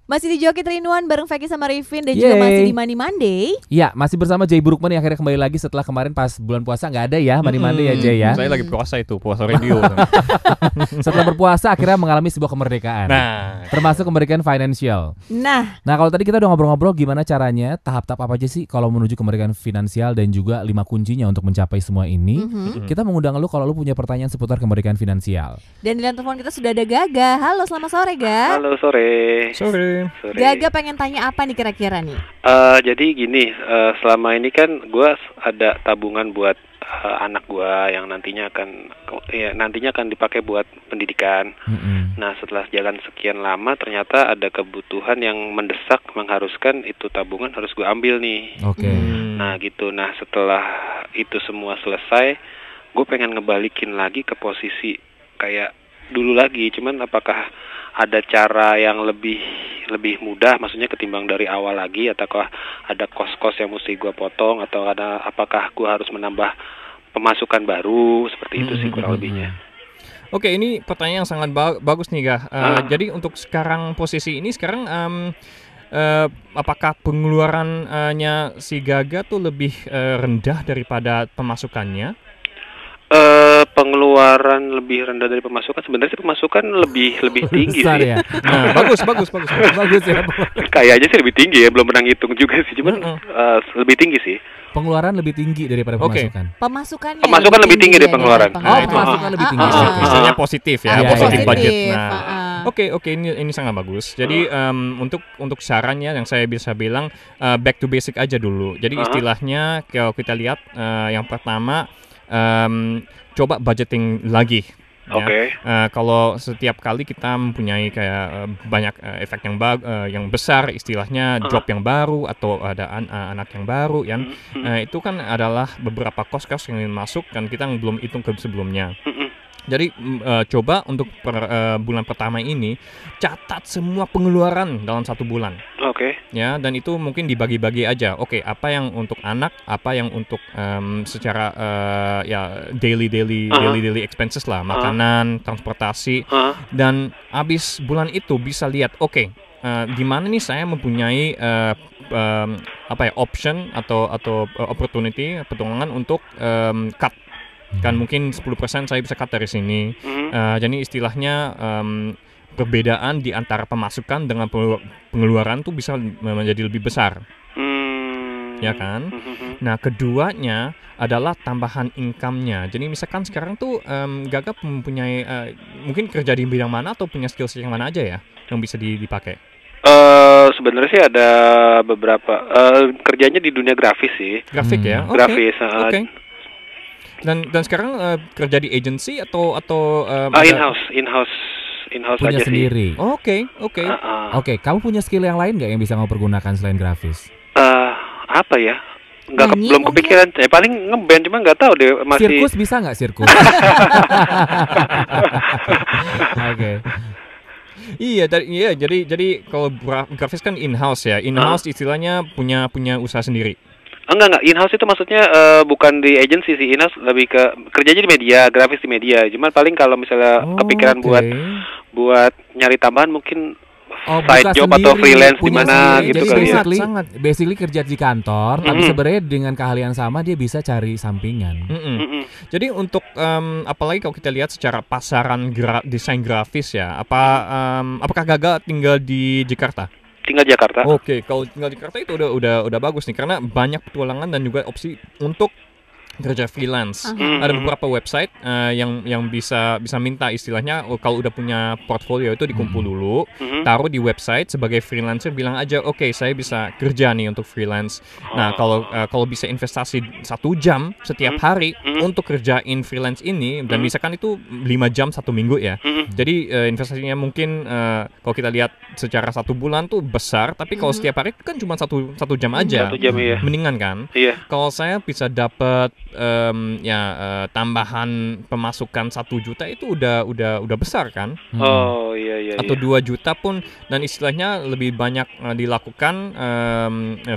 Masih di Joki 3-in-1 bareng Feki sama Rifin dan juga masih di Money Monday. Iya, masih bersama Jay Burukman yang akhirnya kembali lagi setelah kemarin pas bulan puasa nggak ada ya Money Monday ya Jay ya. Saya lagi puasa itu, puasa radio. Setelah berpuasa akhirnya mengalami sebuah kemerdekaan. Nah, termasuk kemerdekaan finansial. Nah, kalau tadi kita udah ngobrol-ngobrol gimana caranya, tahap-tahap apa aja sih kalau menuju kemerdekaan finansial dan juga 5 kuncinya untuk mencapai semua ini. Kita mengundang lu kalau lu punya pertanyaan seputar kemerdekaan finansial. Dan di telepon kita sudah ada Gaga. Halo, selamat sore, Ga. Halo, sore. Gaga pengen tanya apa nih kira-kira nih? Jadi gini, selama ini kan gue ada tabungan buat anak gue yang nantinya akan dipakai buat pendidikan. Nah, setelah jalan sekian lama ternyata ada kebutuhan yang mendesak mengharuskan itu tabungan harus gue ambil nih. Oke. Nah gitu. Nah setelah itu semua selesai, gue pengen ngebalikin lagi ke posisi kayak dulu lagi. Cuman apakah ada cara yang lebih mudah, maksudnya ketimbang dari awal lagi, ataukah ada kos-kos yang mesti gue potong, atau apakah gue harus menambah pemasukan baru, seperti itu sih kurang lebihnya. Oke, ini pertanyaan yang sangat bagus nih, Ga. Jadi untuk sekarang posisi ini sekarang apakah pengeluarannya si Gaga tuh lebih rendah daripada pemasukannya? Pengeluaran lebih rendah dari pemasukan, sebenarnya sih pemasukan lebih tinggi besar sih. Ya? Nah, bagus ya. Kayaknya sih lebih tinggi ya, belum pernah ngitung juga sih, cuman lebih tinggi sih. Pengeluaran lebih tinggi daripada pemasukan. Pemasukan lebih tinggi dari pengeluaran. Pemasukan lebih tinggi. Istilahnya positif ya, positif budget. Nah, oke, ini sangat bagus. Jadi untuk sarannya yang saya bisa bilang back to basic aja dulu. Jadi istilahnya kalau kita lihat yang pertama coba budgeting lagi. Oke. Kalau setiap kali kita mempunyai kayak banyak efek yang besar, istilahnya job yang baru atau ada anak yang baru, itu kan adalah beberapa kos-kos yang masuk kan kita belum hitung ke sebelumnya. Jadi coba untuk bulan pertama ini catat semua pengeluaran dalam 1 bulan. Oke. Ya, dan itu mungkin dibagi-bagi aja. Oke, apa yang untuk anak, apa yang untuk secara daily expenses lah, makanan, transportasi. Dan habis bulan itu bisa lihat, di mana nih saya mempunyai option atau opportunity, peluang untuk cut. Kan mungkin 10% saya bisa cut dari sini. Jadi istilahnya perbedaan di antara pemasukan dengan pengeluaran tuh bisa menjadi lebih besar. Ya kan? Nah, keduanya adalah tambahan income-nya. Jadi misalkan sekarang tuh Gaga mempunyai mungkin kerja di bidang mana atau punya skill yang mana aja ya yang bisa dipakai? Sebenarnya sih ada beberapa. Kerjanya di dunia grafis sih. Grafik ya? Grafis. Oke. Dan sekarang kerja di agency atau in-house punya aja sendiri. sih. Oke. Kamu punya skill yang lain nggak yang bisa kamu pergunakan selain grafis? Apa ya? Belum kepikiran. Paling ngeband, cuma nggak tahu deh masih. Sirkus bisa nggak sirkus? Oke. Iya, jadi kalau grafis kan in-house ya. In-house istilahnya punya usaha sendiri. Enggak, in-house itu maksudnya bukan di agency sih. In-house lebih ke kerjanya di media, grafis di media. Cuman paling kalau misalnya kepikiran buat nyari tambahan mungkin side job sendiri, atau freelance di mana gitu kali ya. Basically kerja di kantor, tapi sebenarnya dengan keahlian sama dia bisa cari sampingan. Jadi untuk apalagi kalau kita lihat secara pasaran desain grafis ya, apakah Gaga tinggal di Jakarta? Tinggal Jakarta. Oke, kalau tinggal di Jakarta itu udah bagus nih karena banyak petualangan dan juga opsi untuk kerja freelance. Ada beberapa website yang bisa minta istilahnya kalau udah punya portfolio itu dikumpul dulu, taruh di website sebagai freelancer, bilang aja saya bisa kerja nih untuk freelance. Nah, kalau bisa investasi 1 jam setiap hari untuk kerjain freelance ini, dan misalkan itu 5 jam 1 minggu ya. Jadi investasinya mungkin kalau kita lihat secara 1 bulan tuh besar, tapi kalau setiap hari kan cuma satu jam aja. 1 jam iya. Mendingan kan? Iya. Kalau saya bisa dapat tambahan pemasukan 1 juta itu udah besar kan? Oh iya. Atau 2 juta pun, dan istilahnya lebih banyak dilakukan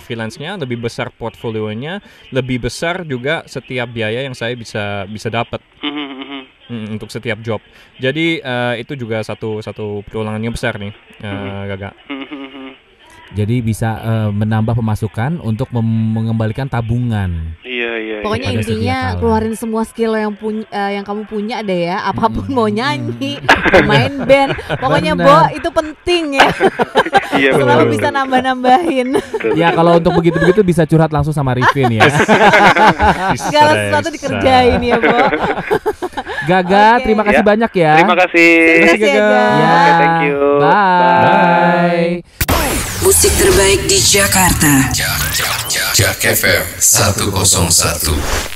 freelance-nya, lebih besar portfolionya, lebih besar juga setiap biaya yang saya bisa dapat untuk setiap job. Jadi itu juga satu petualangan yang besar nih, Gaga. Jadi bisa menambah pemasukan untuk mengembalikan tabungan. Iya. Pokoknya Pada intinya sedia kala. keluarin semua skill yang kamu punya deh ya. Apapun mau nyanyi, mau main band. Pokoknya Benar. Bo itu penting ya. Iya, Selalu betul. bisa nambah-nambahin. Ya kalau untuk begitu-begitu bisa curhat langsung sama Rifin ya. Segala sesuatu dikerjain ya Bo. Gaga, Oke. terima kasih Ya. banyak ya. Terima kasih. Terima kasih, Gaga. Gaga. Ya. Oke, thank you. Bye. Musik terbaik di Jakarta. Jak FM 101.